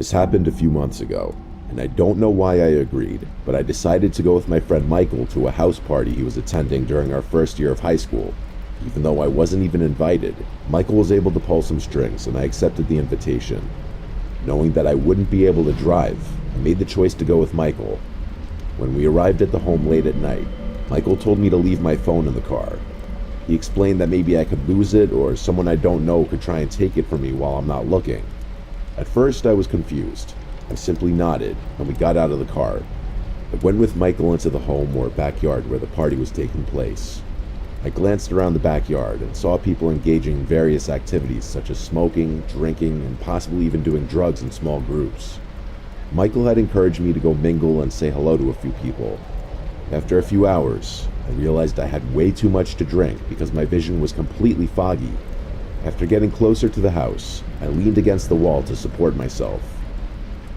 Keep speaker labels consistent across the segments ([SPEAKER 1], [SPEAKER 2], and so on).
[SPEAKER 1] This happened a few months ago, and I don't know why I agreed, but I decided to go with my friend Michael to a house party he was attending during our first year of high school. Even though I wasn't even invited, Michael was able to pull some strings and I accepted the invitation. Knowing that I wouldn't be able to drive, I made the choice to go with Michael. When we arrived at the home late at night, Michael told me to leave my phone in the car. He explained that maybe I could lose it or someone I don't know could try and take it from me while I'm not looking. At first I was confused. I simply nodded and we got out of the car. I went with Michael into the home or backyard where the party was taking place. I glanced around the backyard and saw people engaging in various activities such as smoking, drinking, and possibly even doing drugs in small groups. Michael had encouraged me to go mingle and say hello to a few people. After a few hours, I realized I had way too much to drink because my vision was completely foggy. After getting closer to the house, I leaned against the wall to support myself.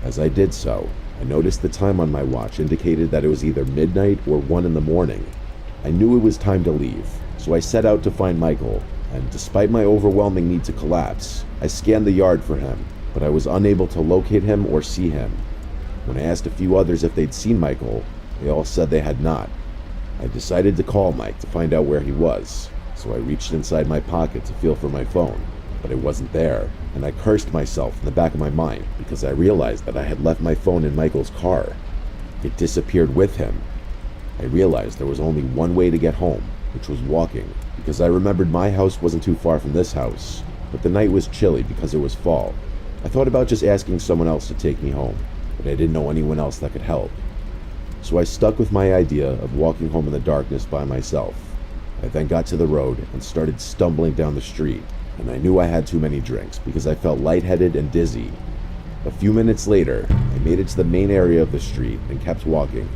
[SPEAKER 1] As I did so, I noticed the time on my watch indicated that it was either midnight or 1 in the morning. I knew it was time to leave, so I set out to find Michael, and despite my overwhelming need to collapse, I scanned the yard for him, but I was unable to locate him or see him. When I asked a few others if they'd seen Michael, they all said they had not. I decided to call Mike to find out where he was, so I reached inside my pocket to feel for my phone, but it wasn't there, and I cursed myself in the back of my mind because I realized that I had left my phone in Michael's car. It disappeared with him. I realized there was only one way to get home, which was walking, because I remembered my house wasn't too far from this house, but the night was chilly because it was fall. I thought about just asking someone else to take me home, but I didn't know anyone else that could help. So I stuck with my idea of walking home in the darkness by myself. I then got to the road and started stumbling down the street, and I knew I had too many drinks because I felt lightheaded and dizzy. A few minutes later, I made it to the main area of the street and kept walking.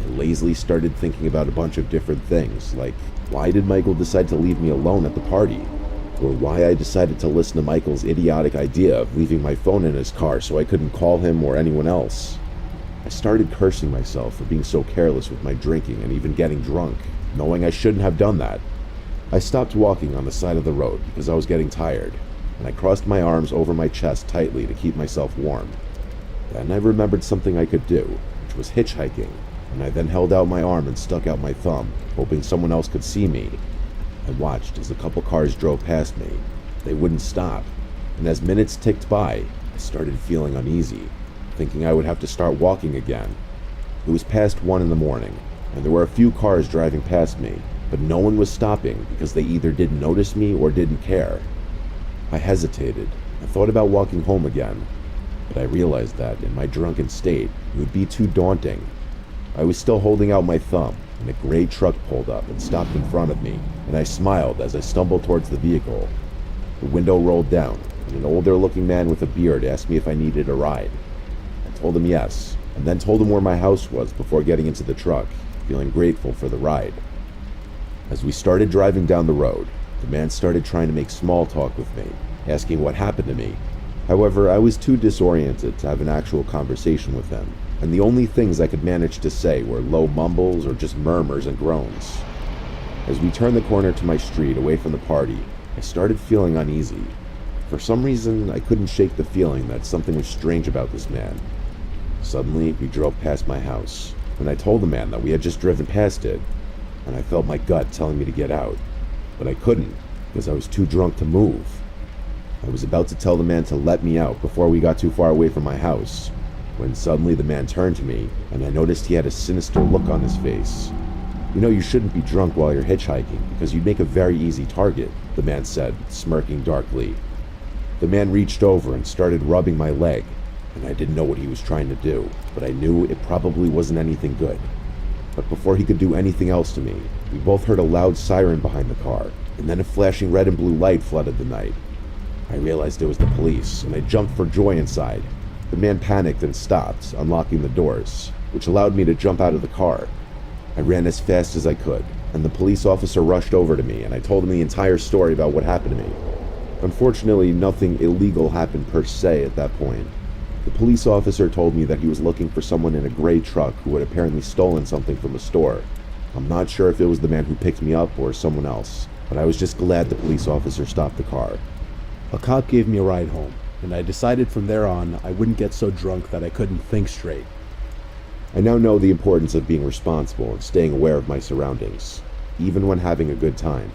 [SPEAKER 1] I lazily started thinking about a bunch of different things, like why did Michael decide to leave me alone at the party? Or why I decided to listen to Michael's idiotic idea of leaving my phone in his car so I couldn't call him or anyone else. I started cursing myself for being so careless with my drinking and even getting drunk, knowing I shouldn't have done that. I stopped walking on the side of the road because I was getting tired, and I crossed my arms over my chest tightly to keep myself warm. Then I remembered something I could do, which was hitchhiking, and I then held out my arm and stuck out my thumb, hoping someone else could see me. I watched as a couple cars drove past me. They wouldn't stop, and as minutes ticked by, I started feeling uneasy, thinking I would have to start walking again. It was past 1 in the morning, and there were a few cars driving past me, but no one was stopping because they either didn't notice me or didn't care. I hesitated. I thought about walking home again, but I realized that in my drunken state, it would be too daunting. I was still holding out my thumb when a gray truck pulled up and stopped in front of me, and I smiled as I stumbled towards the vehicle. The window rolled down, and an older-looking man with a beard asked me if I needed a ride. I told him yes, and then told him where my house was before getting into the truck, feeling grateful for the ride. As we started driving down the road, the man started trying to make small talk with me, asking what happened to me. However, I was too disoriented to have an actual conversation with him, and the only things I could manage to say were low mumbles or just murmurs and groans. As we turned the corner to my street away from the party, I started feeling uneasy. For some reason, I couldn't shake the feeling that something was strange about this man. Suddenly, we drove past my house, and I told the man that we had just driven past it, and I felt my gut telling me to get out, but I couldn't because I was too drunk to move. I was about to tell the man to let me out before we got too far away from my house, when suddenly the man turned to me, and I noticed he had a sinister look on his face. "You know you shouldn't be drunk while you're hitchhiking, because you'd make a very easy target," the man said, smirking darkly. The man reached over and started rubbing my leg, and I didn't know what he was trying to do, but I knew it probably wasn't anything good. But before he could do anything else to me, we both heard a loud siren behind the car, and then a flashing red and blue light flooded the night. I realized it was the police, and I jumped for joy inside. The man panicked and stopped, unlocking the doors, which allowed me to jump out of the car. I ran as fast as I could, and the police officer rushed over to me, and I told him the entire story about what happened to me. Unfortunately, nothing illegal happened per se at that point. The police officer told me that he was looking for someone in a gray truck who had apparently stolen something from a store. I'm not sure if it was the man who picked me up or someone else, but I was just glad the police officer stopped the car. A cop gave me a ride home,
[SPEAKER 2] and I decided from there on I wouldn't get so drunk that I couldn't think straight.
[SPEAKER 1] I now know the importance of being responsible and staying aware of my surroundings, even when having a good time.